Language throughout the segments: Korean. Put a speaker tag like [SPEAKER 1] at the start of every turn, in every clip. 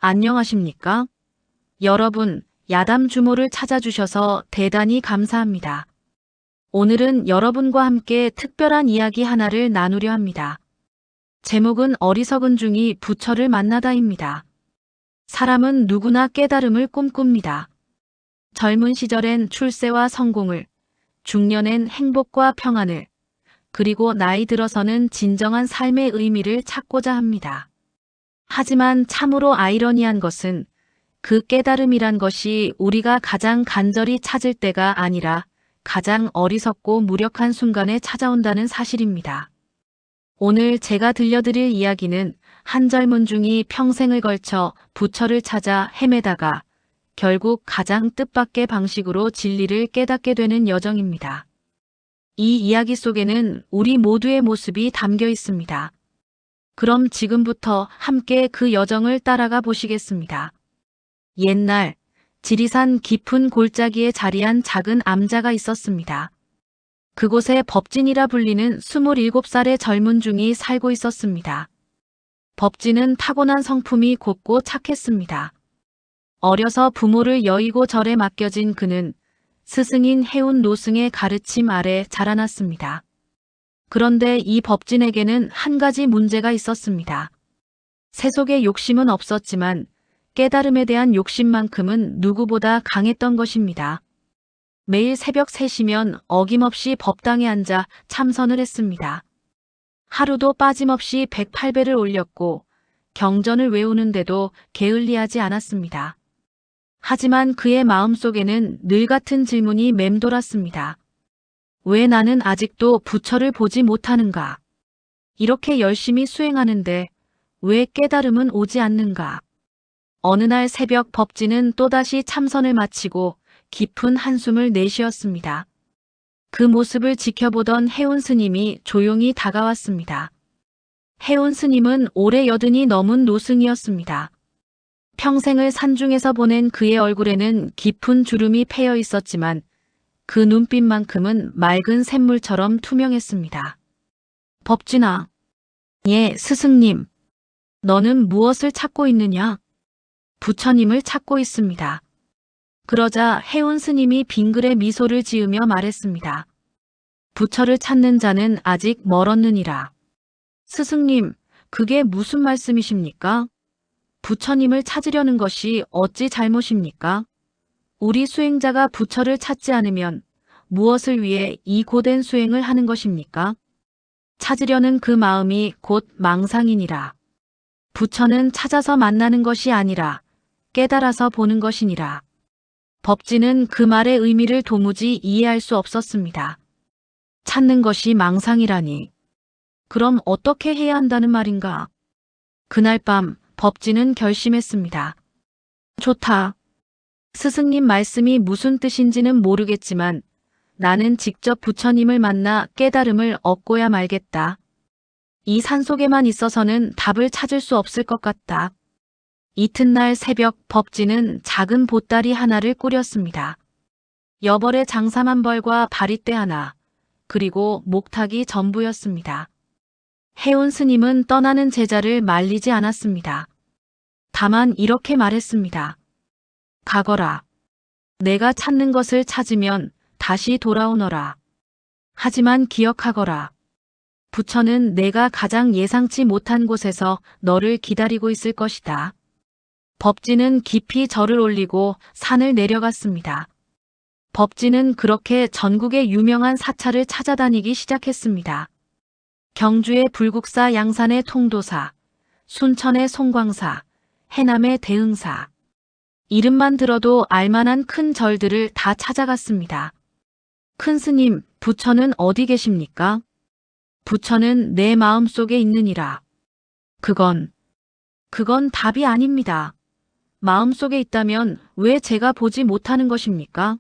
[SPEAKER 1] 안녕하십니까? 여러분, 야담 주모를 찾아주셔서 대단히 감사합니다. 오늘은 여러분과 함께 특별한 이야기 하나를 나누려 합니다. 제목은 어리석은 중이 부처를 만나다입니다. 사람은 누구나 깨달음을 꿈꿉니다. 젊은 시절엔 출세와 성공을, 중년엔 행복과 평안을, 그리고 나이 들어서는 진정한 삶의 의미를 찾고자 합니다. 하지만 참으로 아이러니한 것은 그 깨달음이란 것이 우리가 가장 간절히 찾을 때가 아니라 가장 어리석고 무력한 순간에 찾아온다는 사실입니다. 오늘 제가 들려드릴 이야기는 한 젊은 중이 평생을 걸쳐 부처를 찾아 헤매다가 결국 가장 뜻밖의 방식으로 진리를 깨닫게 되는 여정입니다. 이 이야기 속에는 우리 모두의 모습이 담겨 있습니다. 그럼 지금부터 함께 그 여정을 따라가 보시겠습니다. 옛날 지리산 깊은 골짜기에 자리한 작은 암자가 있었습니다. 그곳에 법진이라 불리는 27살의 젊은 중이 살고 있었습니다. 법진은 타고난 성품이 곱고 착했습니다. 어려서 부모를 여의고 절에 맡겨진 그는 스승인 해운 노승의 가르침 아래 자라났습니다. 그런데 이 법진에게는 한 가지 문제가 있었습니다. 세속의 욕심은 없었지만 깨달음에 대한 욕심만큼은 누구보다 강했던 것입니다. 매일 새벽 3시면 어김없이 법당에 앉아 참선을 했습니다. 하루도 빠짐없이 108배를 올렸고 경전을 외우는데도 게을리하지 않았습니다. 하지만 그의 마음속에는 늘 같은 질문이 맴돌았습니다. 왜 나는 아직도 부처를 보지 못하는가? 이렇게 열심히 수행하는데 왜 깨달음은 오지 않는가? 어느 날 새벽 법진은 또다시 참선을 마치고 깊은 한숨을 내쉬었습니다. 그 모습을 지켜보던 해운 스님이 조용히 다가왔습니다. 해운 스님은 올해 80이 넘은 노승이었습니다. 평생을 산중에서 보낸 그의 얼굴에는 깊은 주름이 패여 있었지만 그 눈빛만큼은 맑은 샘물처럼 투명했습니다. 법진아. 예, 스승님. 너는 무엇을 찾고 있느냐? 부처님을 찾고 있습니다. 그러자 해운 스님이 빙글에 미소를 지으며 말했습니다. 부처를 찾는 자는 아직 멀었느니라. 스승님, 그게 무슨 말씀이십니까? 부처님을 찾으려는 것이 어찌 잘못입니까? 우리 수행자가 부처를 찾지 않으면 무엇을 위해 이 고된 수행을 하는 것입니까? 찾으려는 그 마음이 곧 망상이니라. 부처는 찾아서 만나는 것이 아니라 깨달아서 보는 것이니라. 법진은 그 말의 의미를 도무지 이해할 수 없었습니다. 찾는 것이 망상이라니. 그럼 어떻게 해야 한다는 말인가? 그날 밤 법진은 결심했습니다. 좋다. 스승님 말씀이 무슨 뜻인지는 모르겠지만 나는 직접 부처님을 만나 깨달음을 얻고야 말겠다. 이 산속에만 있어서는 답을 찾을 수 없을 것 같다. 이튿날 새벽 법진은 작은 보따리 하나를 꾸렸습니다. 여벌의 장삼 한 벌과 바리떼 하나, 그리고 목탁이 전부였습니다. 해운 스님은 떠나는 제자를 말리지 않았습니다. 다만 이렇게 말했습니다. 가거라. 내가 찾는 것을 찾으면 다시 돌아오너라. 하지만 기억하거라. 부처는 내가 가장 예상치 못한 곳에서 너를 기다리고 있을 것이다. 법진은 깊이 절을 올리고 산을 내려갔습니다. 법진은 그렇게 전국의 유명한 사찰을 찾아다니기 시작했습니다. 경주의 불국사 양산의 통도사, 순천의 송광사, 해남의 대흥사. 이름만 들어도 알만한 큰 절들을 다 찾아갔습니다. 큰 스님, 부처는 어디 계십니까? 부처는 내 마음속에 있느니라. 그건 답이 아닙니다. 마음속에 있다면 왜 제가 보지 못하는 것입니까?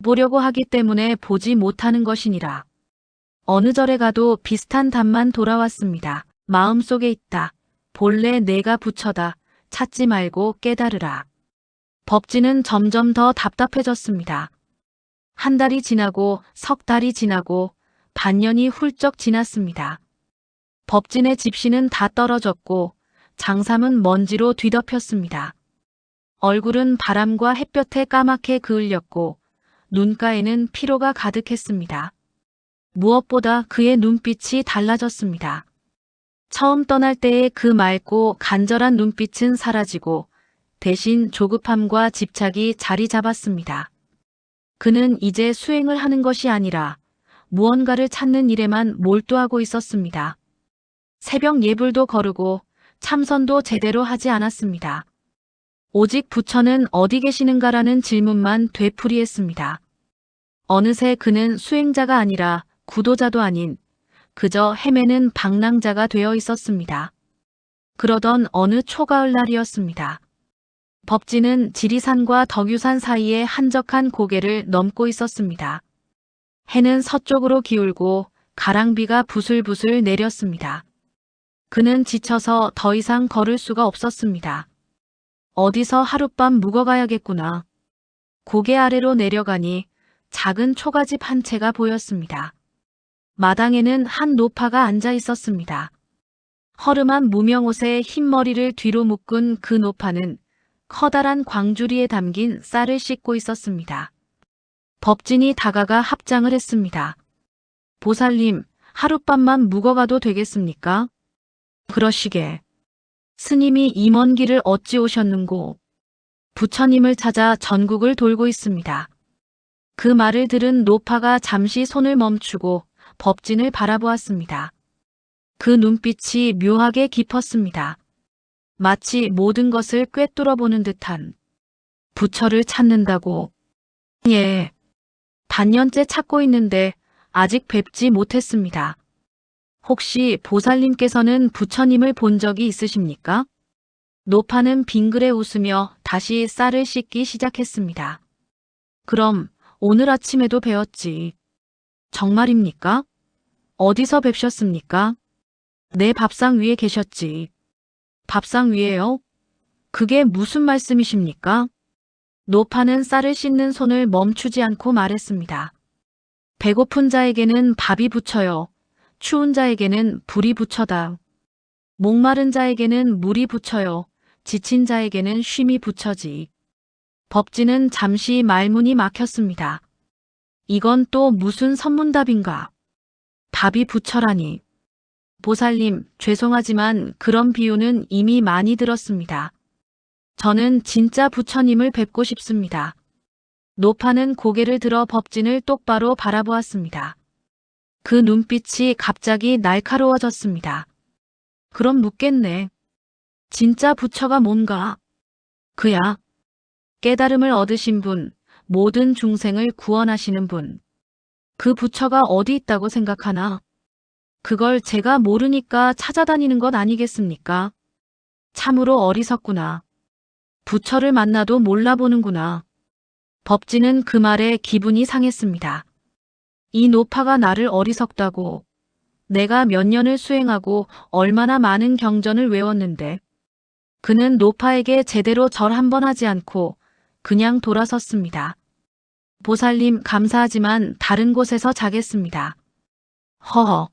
[SPEAKER 1] 보려고 하기 때문에 보지 못하는 것이니라. 어느 절에 가도 비슷한 답만 돌아왔습니다. 마음속에 있다. 본래 내가 부처다. 찾지 말고 깨달으라. 법진은 점점 더 답답해졌습니다. 한 달이 지나고 석 달이 지나고 반년이 훌쩍 지났습니다. 법진의 집시는 다 떨어졌고 장삼은 먼지로 뒤덮였습니다. 얼굴은 바람과 햇볕에 까맣게 그을렸고 눈가에는 피로가 가득했습니다. 무엇보다 그의 눈빛이 달라졌습니다. 처음 떠날 때의 그 맑고 간절한 눈빛은 사라지고 대신 조급함과 집착이 자리 잡았습니다. 그는 이제 수행을 하는 것이 아니라 무언가를 찾는 일에만 몰두하고 있었습니다. 새벽 예불도 거르고 참선도 제대로 하지 않았습니다. 오직 부처는 어디 계시는가라는 질문만 되풀이했습니다. 어느새 그는 수행자가 아니라 구도자도 아닌 그저 헤매는 방랑자가 되어 있었습니다. 그러던 어느 초가을 날이었습니다. 법진은 지리산과 덕유산 사이에 한적한 고개를 넘고 있었습니다. 해는 서쪽으로 기울고 가랑비가 부슬부슬 내렸습니다. 그는 지쳐서 더 이상 걸을 수가 없었습니다. 어디서 하룻밤 묵어가야겠구나. 고개 아래로 내려가니 작은 초가집 한 채가 보였습니다. 마당에는 한 노파가 앉아 있었습니다. 허름한 무명옷에 흰 머리를 뒤로 묶은 그 노파는 커다란 광주리에 담긴 쌀을 씻고 있었습니다. 법진이 다가가 합장을 했습니다. 보살님, 하룻밤만 묵어가도 되겠습니까? 그러시게. 스님이 이 먼 길을 어찌 오셨는고? 부처님을 찾아 전국을 돌고 있습니다. 그 말을 들은 노파가 잠시 손을 멈추고 법진을 바라보았습니다. 그 눈빛이 묘하게 깊었습니다. 마치 모든 것을 꿰뚫어보는 듯한. 부처를 찾는다고. 예. 반년째 찾고 있는데 아직 뵙지 못했습니다. 혹시 보살님께서는 부처님을 본 적이 있으십니까? 노파는 빙그레 웃으며 다시 쌀을 씻기 시작했습니다. 그럼 오늘 아침에도 뵈었지. 정말입니까? 어디서 뵙셨습니까? 내 밥상 위에 계셨지. 밥상 위에요? 그게 무슨 말씀이십니까? 노파는 쌀을 씻는 손을 멈추지 않고 말했습니다. 배고픈 자에게는 밥이 부처요. 추운 자에게는 불이 부처다. 목마른 자에게는 물이 부처요. 지친 자에게는 쉼이 부처지. 법진은 잠시 말문이 막혔습니다. 이건 또 무슨 선문답인가? 밥이 부처라니. 보살님, 죄송하지만 그런 비유는 이미 많이 들었습니다. 저는 진짜 부처님을 뵙고 싶습니다. 노파는 고개를 들어 법진을 똑바로 바라보았습니다. 그 눈빛이 갑자기 날카로워졌습니다. 그럼 묻겠네. 진짜 부처가 뭔가? 그야. 깨달음을 얻으신 분, 모든 중생을 구원하시는 분. 그 부처가 어디 있다고 생각하나? 그걸 제가 모르니까 찾아다니는 것 아니겠습니까? 참으로 어리석구나. 부처를 만나도 몰라보는구나. 법진은 그 말에 기분이 상했습니다. 이 노파가 나를 어리석다고. 내가 몇 년을 수행하고 얼마나 많은 경전을 외웠는데. 그는 노파에게 제대로 절 한 번 하지 않고 그냥 돌아섰습니다. 보살님, 감사하지만 다른 곳에서 자겠습니다. 허허.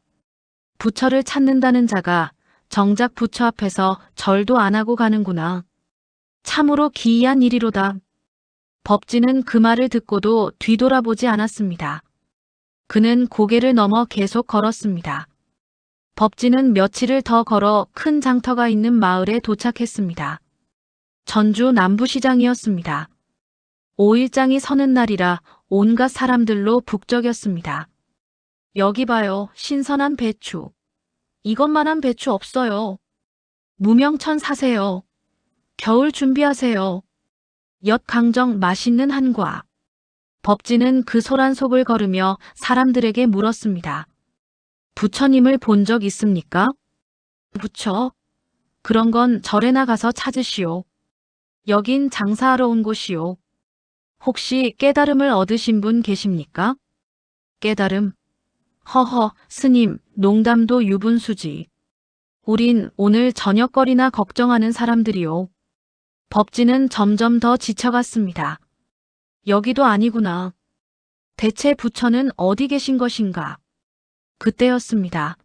[SPEAKER 1] 부처를 찾는다는 자가 정작 부처 앞에서 절도 안 하고 가는구나. 참으로 기이한 일이로다. 법진은 그 말을 듣고도 뒤돌아보지 않았습니다. 그는 고개를 넘어 계속 걸었습니다. 법진은 며칠을 더 걸어 큰 장터가 있는 마을에 도착했습니다. 전주 남부시장이었습니다. 5일장이 서는 날이라 온갖 사람들로 북적였습니다. 여기 봐요, 신선한 배추. 이것만한 배추 없어요. 무명천 사세요. 겨울 준비하세요. 엿강정 맛있는 한과. 법진은 그 소란 속을 걸으며 사람들에게 물었습니다. 부처님을 본 적 있습니까? 부처? 그런 건 절에나 가서 찾으시오. 여긴 장사하러 온 곳이오. 혹시 깨달음을 얻으신 분 계십니까? 깨달음? 허허, 스님, 농담도 유분수지. 우린 오늘 저녁거리나 걱정하는 사람들이오. 법진은 점점 더 지쳐갔습니다. 여기도 아니구나. 대체 부처는 어디 계신 것인가? 그때였습니다.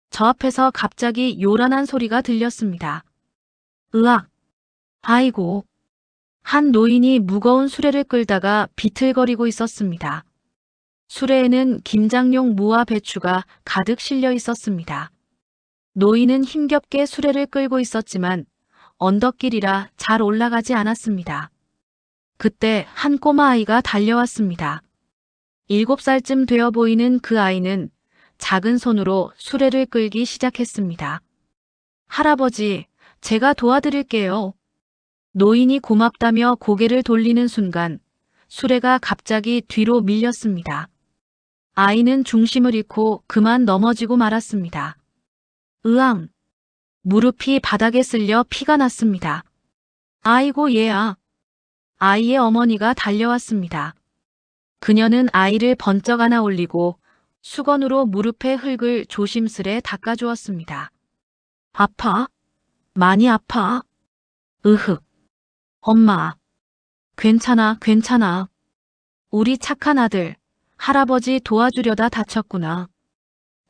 [SPEAKER 1] 저 앞에서 갑자기 요란한 소리가 들렸습니다. 으악! 아이고! 한 노인이 무거운 수레를 끌다가 비틀거리고 있었습니다. 수레에는 김장용 무와 배추가 가득 실려 있었습니다. 노인은 힘겹게 수레를 끌고 있었지만 언덕길이라 잘 올라가지 않았습니다. 그때 한 꼬마 아이가 달려왔습니다. 7살쯤 되어 보이는 그 아이는 작은 손으로 수레를 끌기 시작했습니다. 할아버지, 제가 도와드릴게요. 노인이 고맙다며 고개를 돌리는 순간 수레가 갑자기 뒤로 밀렸습니다. 아이는 중심을 잃고 그만 넘어지고 말았습니다. 으앙! 무릎이 바닥에 쓸려 피가 났습니다. 아이고 얘야! 아이의 어머니가 달려왔습니다. 그녀는 아이를 번쩍 안아 올리고 수건으로 무릎의 흙을 조심스레 닦아주었습니다. 아파? 많이 아파? 으흑. 엄마. 괜찮아, 괜찮아. 우리 착한 아들, 할아버지 도와주려다 다쳤구나.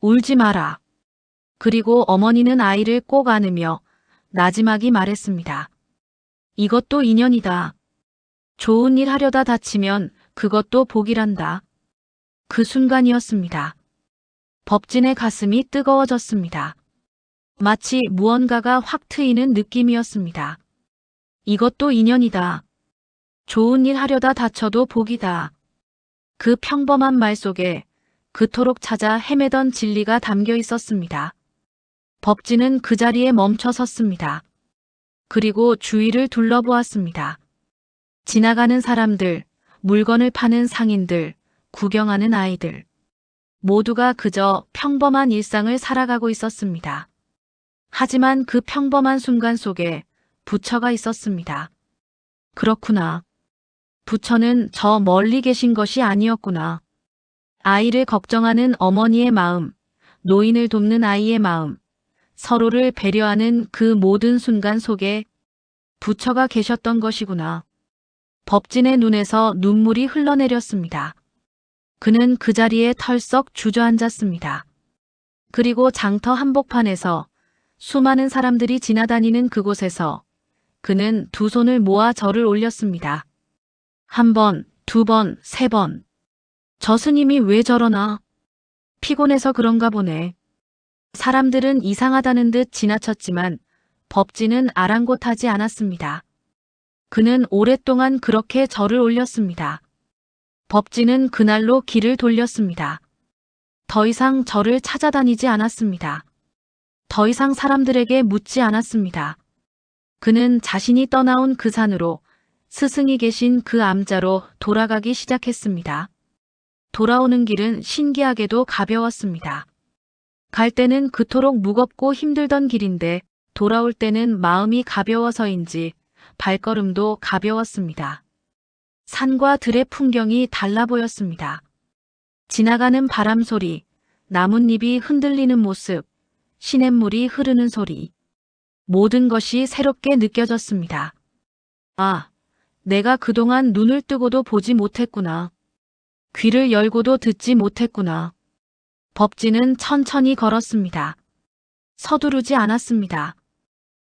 [SPEAKER 1] 울지 마라. 그리고 어머니는 아이를 꼭 안으며 나지막이 말했습니다. 이것도 인연이다. 좋은 일 하려다 다치면 그것도 복이란다. 그 순간이었습니다. 법진의 가슴이 뜨거워졌습니다. 마치 무언가가 확 트이는 느낌이었습니다. 이것도 인연이다. 좋은 일 하려다 다쳐도 복이다. 그 평범한 말 속에 그토록 찾아 헤매던 진리가 담겨 있었습니다. 법진은 그 자리에 멈춰 섰습니다. 그리고 주위를 둘러보았습니다. 지나가는 사람들, 물건을 파는 상인들, 구경하는 아이들. 모두가 그저 평범한 일상을 살아가고 있었습니다. 하지만 그 평범한 순간 속에 부처가 있었습니다. 그렇구나. 부처는 저 멀리 계신 것이 아니었구나. 아이를 걱정하는 어머니의 마음, 노인을 돕는 아이의 마음, 서로를 배려하는 그 모든 순간 속에 부처가 계셨던 것이구나. 법진의 눈에서 눈물이 흘러내렸습니다. 그는 그 자리에 털썩 주저앉았습니다. 그리고 장터 한복판에서 수많은 사람들이 지나다니는 그곳에서 그는 두 손을 모아 절을 올렸습니다. 한 번, 두 번, 세 번. 저 스님이 왜 저러나? 피곤해서 그런가 보네. 사람들은 이상하다는 듯 지나쳤지만 법진은 아랑곳하지 않았습니다. 그는 오랫동안 그렇게 절을 올렸습니다. 법진은 그날로 길을 돌렸습니다. 더 이상 절을 찾아다니지 않았습니다. 더 이상 사람들에게 묻지 않았습니다. 그는 자신이 떠나온 그 산으로 스승이 계신 그 암자로 돌아가기 시작했습니다. 돌아오는 길은 신기하게도 가벼웠습니다. 갈 때는 그토록 무겁고 힘들던 길인데 돌아올 때는 마음이 가벼워서인지 발걸음도 가벼웠습니다. 산과 들의 풍경이 달라 보였습니다. 지나가는 바람 소리, 나뭇잎이 흔들리는 모습, 시냇물이 흐르는 소리. 모든 것이 새롭게 느껴졌습니다. 아, 내가 그동안 눈을 뜨고도 보지 못했구나. 귀를 열고도 듣지 못했구나. 법진은 천천히 걸었습니다. 서두르지 않았습니다.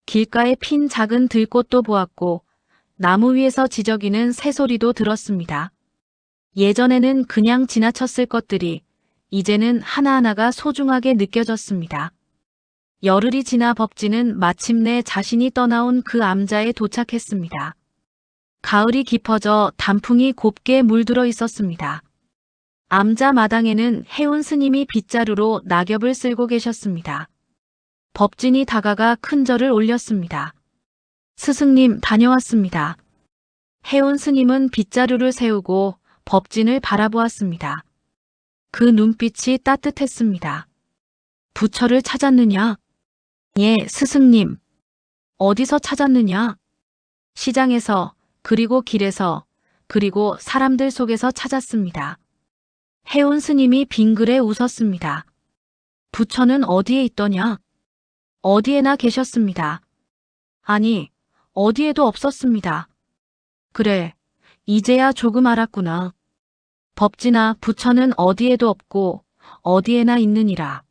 [SPEAKER 1] 길가에 핀 작은 들꽃도 보았고 나무 위에서 지저귀는 새소리도 들었습니다. 예전에는 그냥 지나쳤을 것들이 이제는 하나하나가 소중하게 느껴졌습니다. 열흘이 지나 법진은 마침내 자신이 떠나온 그 암자에 도착했습니다. 가을이 깊어져 단풍이 곱게 물들어 있었습니다. 암자 마당에는 해운 스님이 빗자루로 낙엽을 쓸고 계셨습니다. 법진이 다가가 큰 절을 올렸습니다. 스승님 다녀왔습니다. 해운 스님은 빗자루를 세우고 법진을 바라보았습니다. 그 눈빛이 따뜻했습니다. 부처를 찾았느냐? 예, 스승님. 어디서 찾았느냐? 시장에서, 그리고 길에서, 그리고 사람들 속에서 찾았습니다. 해운 스님이 빙그레 웃었습니다. 부처는 어디에 있더냐? 어디에나 계셨습니다. 아니, 어디에도 없었습니다. 그래, 이제야 조금 알았구나. 법진아, 부처는 어디에도 없고 어디에나 있느니라.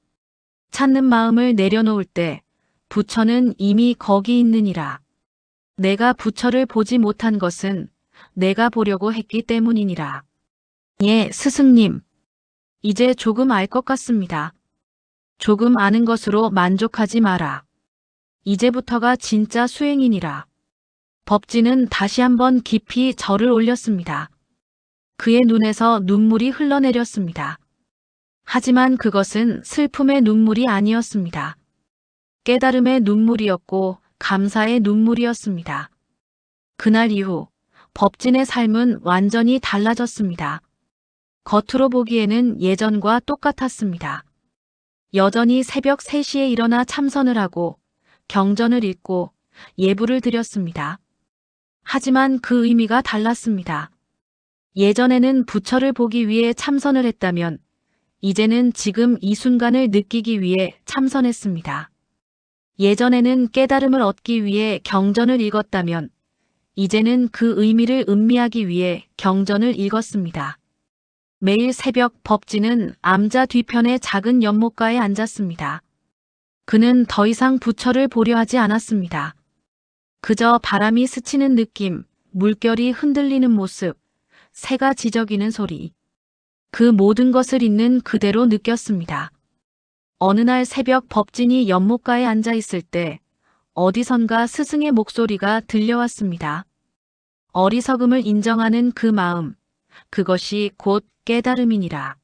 [SPEAKER 1] 찾는 마음을 내려놓을 때 부처는 이미 거기 있느니라. 내가 부처를 보지 못한 것은 내가 보려고 했기 때문이니라. 예, 스승님. 이제 조금 알 것 같습니다. 조금 아는 것으로 만족하지 마라. 이제부터가 진짜 수행이니라. 법진은 다시 한번 깊이 절을 올렸습니다. 그의 눈에서 눈물이 흘러내렸습니다. 하지만 그것은 슬픔의 눈물이 아니었습니다. 깨달음의 눈물이었고 감사의 눈물이었습니다. 그날 이후 법진의 삶은 완전히 달라졌습니다. 겉으로 보기에는 예전과 똑같았습니다. 여전히 새벽 3시에 일어나 참선을 하고 경전을 읽고 예불을 드렸습니다. 하지만 그 의미가 달랐습니다. 예전에는 부처를 보기 위해 참선을 했다면 이제는 지금 이 순간을 느끼기 위해 참선했습니다. 예전에는 깨달음을 얻기 위해 경전을 읽었다면 이제는 그 의미를 음미하기 위해 경전을 읽었습니다. 매일 새벽 법진은 암자 뒤편의 작은 연못가에 앉았습니다. 그는 더 이상 부처를 보려 하지 않았습니다. 그저 바람이 스치는 느낌, 물결이 흔들리는 모습, 새가 지저귀는 소리. 그 모든 것을 있는 그대로 느꼈습니다. 어느 날 새벽 법진이 연못가에 앉아 있을 때 어디선가 스승의 목소리가 들려왔습니다. 어리석음을 인정하는 그 마음, 그것이 곧 깨달음이니라.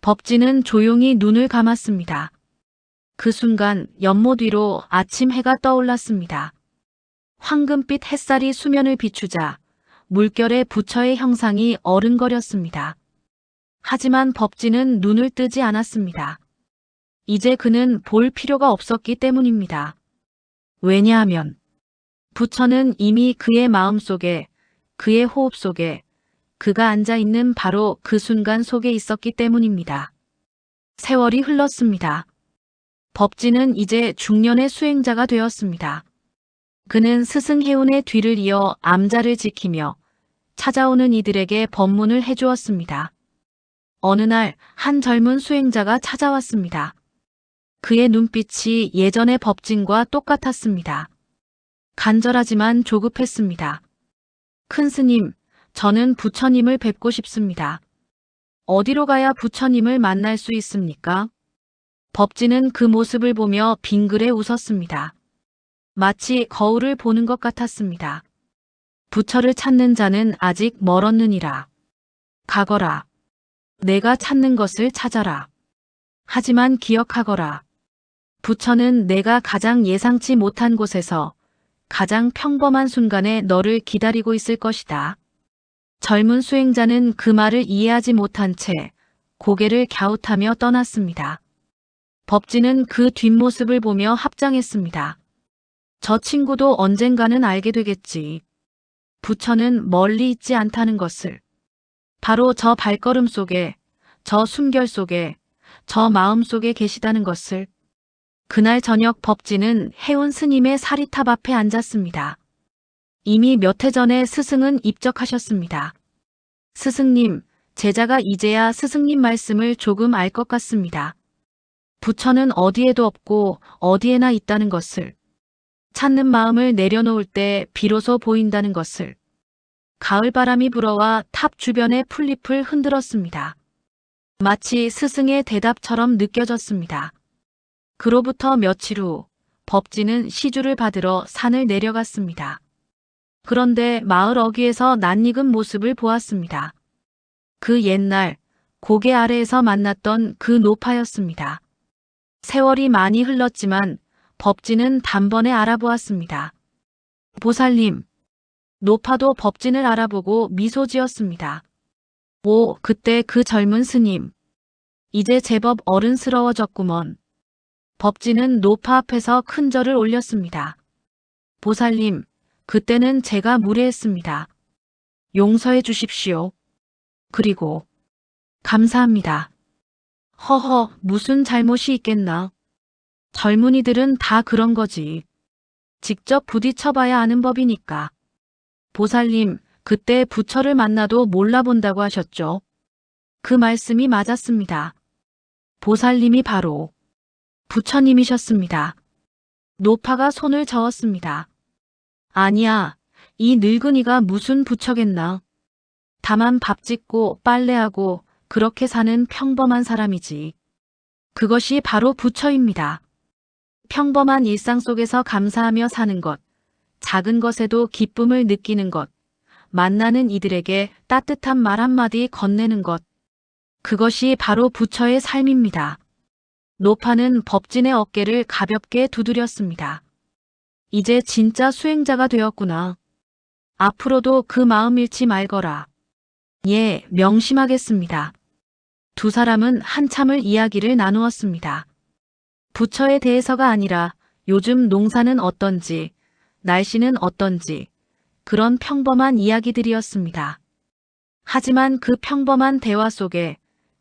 [SPEAKER 1] 법진은 조용히 눈을 감았습니다. 그 순간 연못 위로 아침 해가 떠올랐습니다. 황금빛 햇살이 수면을 비추자 물결의 부처의 형상이 어른거렸습니다. 하지만 법진은 눈을 뜨지 않았습니다. 이제 그는 볼 필요가 없었기 때문입니다. 왜냐하면 부처는 이미 그의 마음속에, 그의 호흡 속에, 그가 앉아있는 바로 그 순간 속에 있었기 때문입니다. 세월이 흘렀습니다. 법진은 이제 중년의 수행자가 되었습니다. 그는 스승 해운의 뒤를 이어 암자를 지키며 찾아오는 이들에게 법문을 해주었습니다. 어느 날 한 젊은 수행자가 찾아왔습니다. 그의 눈빛이 예전의 법진과 똑같았습니다. 간절하지만 조급했습니다. 큰 스님, 저는 부처님을 뵙고 싶습니다. 어디로 가야 부처님을 만날 수 있습니까? 법진은 그 모습을 보며 빙그레 웃었습니다. 마치 거울을 보는 것 같았습니다. 부처를 찾는 자는 아직 멀었느니라. 가거라. 내가 찾는 것을 찾아라. 하지만 기억하거라. 부처는 내가 가장 예상치 못한 곳에서 가장 평범한 순간에 너를 기다리고 있을 것이다. 젊은 수행자는 그 말을 이해하지 못한 채 고개를 갸웃하며 떠났습니다. 법진은 그 뒷모습을 보며 합장했습니다. 저 친구도 언젠가는 알게 되겠지. 부처는 멀리 있지 않다는 것을. 바로 저 발걸음 속에, 저 숨결 속에, 저 마음 속에 계시다는 것을. 그날 저녁 법진은 해운 스님의 사리탑 앞에 앉았습니다. 이미 몇 해 전에 스승은 입적하셨습니다. 스승님, 제자가 이제야 스승님 말씀을 조금 알 것 같습니다. 부처는 어디에도 없고 어디에나 있다는 것을. 찾는 마음을 내려놓을 때 비로소 보인다는 것을. 가을바람이 불어와 탑 주변의 풀잎을 흔들었습니다. 마치 스승의 대답처럼 느껴졌습니다. 그로부터 며칠 후 법진은 시주를 받으러 산을 내려갔습니다. 그런데 마을 어귀에서 낯익은 모습을 보았습니다. 그 옛날 고개 아래에서 만났던 그 노파였습니다. 세월이 많이 흘렀지만 법진은 단번에 알아보았습니다. 보살님, 노파도 법진을 알아보고 미소 지었습니다. 오, 그때 그 젊은 스님. 이제 제법 어른스러워졌구먼. 법진은 노파 앞에서 큰 절을 올렸습니다. 보살님, 그때는 제가 무례했습니다. 용서해 주십시오. 그리고 감사합니다. 허허, 무슨 잘못이 있겠나. 젊은이들은 다 그런 거지. 직접 부딪혀봐야 아는 법이니까. 보살님, 그때 부처를 만나도 몰라본다고 하셨죠. 그 말씀이 맞았습니다. 보살님이 바로 부처님이셨습니다. 노파가 손을 저었습니다. 아니야, 이 늙은이가 무슨 부처겠나. 다만 밥 짓고 빨래하고 그렇게 사는 평범한 사람이지. 그것이 바로 부처입니다. 평범한 일상 속에서 감사하며 사는 것, 작은 것에도 기쁨을 느끼는 것, 만나는 이들에게 따뜻한 말 한마디 건네는 것, 그것이 바로 부처의 삶입니다. 노파는 법진의 어깨를 가볍게 두드렸습니다. 이제 진짜 수행자가 되었구나. 앞으로도 그 마음 잃지 말거라. 예, 명심하겠습니다. 두 사람은 한참을 이야기를 나누었습니다. 부처에 대해서가 아니라 요즘 농사는 어떤지, 날씨는 어떤지, 그런 평범한 이야기들이었습니다. 하지만 그 평범한 대화 속에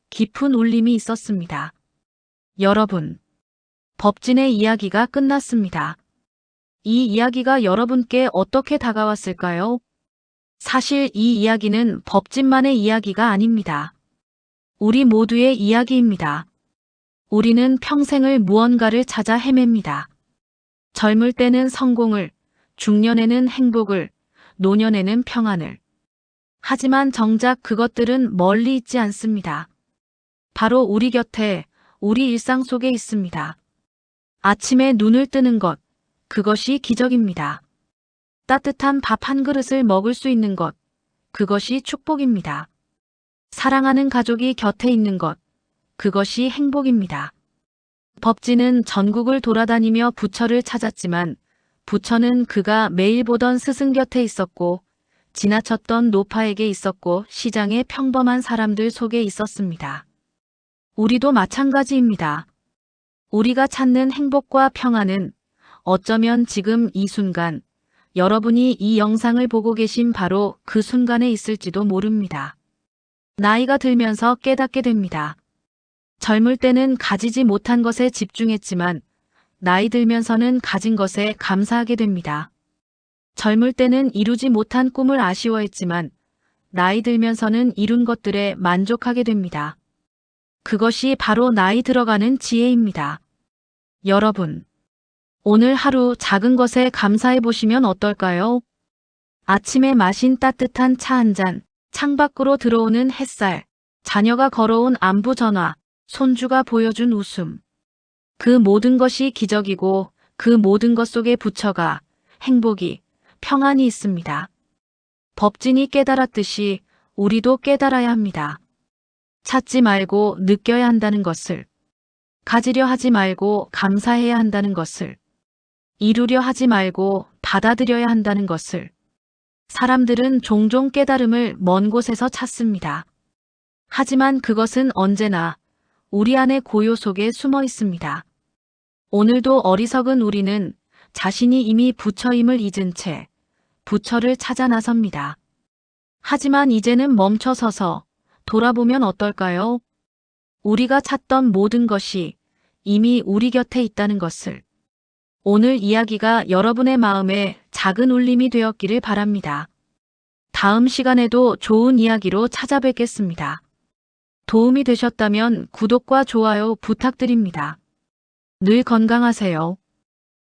[SPEAKER 1] 깊은 울림이 있었습니다. 여러분, 법진의 이야기가 끝났습니다. 이 이야기가 여러분께 어떻게 다가왔을까요? 사실 이 이야기는 법진만의 이야기가 아닙니다. 우리 모두의 이야기입니다. 우리는 평생을 무언가를 찾아 헤맵니다. 젊을 때는 성공을, 중년에는 행복을, 노년에는 평안을. 하지만 정작 그것들은 멀리 있지 않습니다. 바로 우리 곁에, 우리 일상 속에 있습니다. 아침에 눈을 뜨는 것, 그것이 기적입니다. 따뜻한 밥 한 그릇을 먹을 수 있는 것, 그것이 축복입니다. 사랑하는 가족이 곁에 있는 것, 그것이 행복입니다. 법진은 전국을 돌아다니며 부처를 찾았지만 부처는 그가 매일 보던 스승 곁에 있었고 지나쳤던 노파에게 있었고 시장의 평범한 사람들 속에 있었습니다. 우리도 마찬가지입니다. 우리가 찾는 행복과 평안은 어쩌면 지금 이 순간 여러분이 이 영상을 보고 계신 바로 그 순간에 있을지도 모릅니다. 나이가 들면서 깨닫게 됩니다. 젊을 때는 가지지 못한 것에 집중했지만 나이 들면서는 가진 것에 감사하게 됩니다. 젊을 때는 이루지 못한 꿈을 아쉬워했지만 나이 들면서는 이룬 것들에 만족하게 됩니다. 그것이 바로 나이 들어가는 지혜입니다. 여러분, 오늘 하루 작은 것에 감사해 보시면 어떨까요? 아침에 마신 따뜻한 차 한 잔, 창밖으로 들어오는 햇살, 자녀가 걸어온 안부 전화, 손주가 보여준 웃음. 그 모든 것이 기적이고 그 모든 것 속에 부처가, 행복이, 평안이 있습니다. 법진이 깨달았듯이 우리도 깨달아야 합니다. 찾지 말고 느껴야 한다는 것을, 가지려 하지 말고 감사해야 한다는 것을, 이루려 하지 말고 받아들여야 한다는 것을. 사람들은 종종 깨달음을 먼 곳에서 찾습니다. 하지만 그것은 언제나 우리 안의 고요 속에 숨어 있습니다. 오늘도 어리석은 우리는 자신이 이미 부처임을 잊은 채 부처를 찾아 나섭니다. 하지만 이제는 멈춰서서 돌아보면 어떨까요? 우리가 찾던 모든 것이 이미 우리 곁에 있다는 것을. 오늘 이야기가 여러분의 마음에 작은 울림이 되었기를 바랍니다. 다음 시간에도 좋은 이야기로 찾아뵙겠습니다. 도움이 되셨다면 구독과 좋아요 부탁드립니다. 늘 건강하세요.